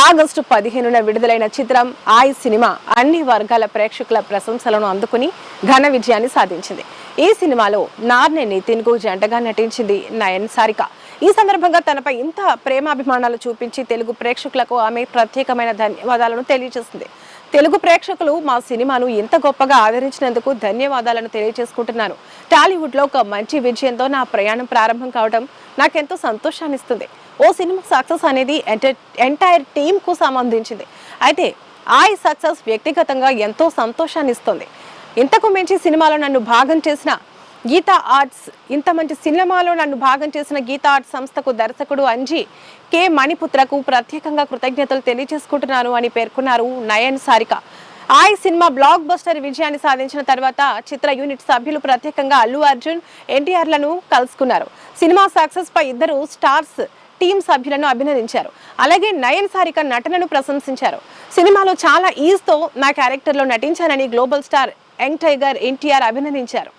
August 15న విడుదలైన చిత్రం ఆయ్ సినిమా అన్ని వర్గాల ప్రేక్షకుల ప్రశంసలను అందుకుని ఘన విజయాన్ని సాధించింది. ఈ సినిమాలో నార్నే నితిన్ కు జంటగా నటించింది నయన్ సారిక. ఈ సందర్భంగా తనపై ఇంత ప్రేమాభిమానాలు చూపించి తెలుగు ప్రేక్షకులకు ఆమె ప్రత్యేకమైన ధన్యవాదాలను తెలియజేసింది. తెలుగు ప్రేక్షకులు మా సినిమాను ఇంత గొప్పగా ఆదరించినందుకు ధన్యవాదాలను తెలియజేసుకుంటున్నాను. టాలీవుడ్ లో ఒక మంచి విజయంతో నా ప్రయాణం ప్రారంభం కావడం నాకెంతో సంతోషాన్ని ఇస్తుంది. ఓ సినిమా సక్సెస్ అనేది ఎంటైర్ టీమ్ కు సంబంధించింది. అయితే ఆయ్ సక్సెస్ వ్యక్తిగతంగా ఎంతో సంతోషాన్ని ఇస్తుంది. ఇంతకు మించి సినిమాలో నన్ను భాగం చేసిన గీతా ఆర్ట్స్ గీతా ఆర్ట్స్ సంస్థకు దర్శకుడు అంజీ కె మణిపుత్రకు ప్రత్యేకంగా కృతజ్ఞతలు తెలియజేసుకుంటున్నాను అని పేర్కొన్నారు నయన్ సారిక. ఆయ్ సినిమా బ్లాక్ బస్టర్ విజయాన్ని సాధించిన తర్వాత చిత్ర యూనిట్ సభ్యులు ప్రత్యేకంగా అల్లు అర్జున్, ఎన్టీఆర్ లను కలుసుకున్నారు. సినిమా సక్సెస్ పై ఇద్దరు స్టార్స్ టీమ్ సభ్యులను అభినందించారు. అలాగే నయన్ సారిక నటనను ప్రశంసించారు. సినిమాలో చాలా ఈజ్ తో నా క్యారెక్టర్ లో నటించానని global star young tiger NTR అభినందించారు.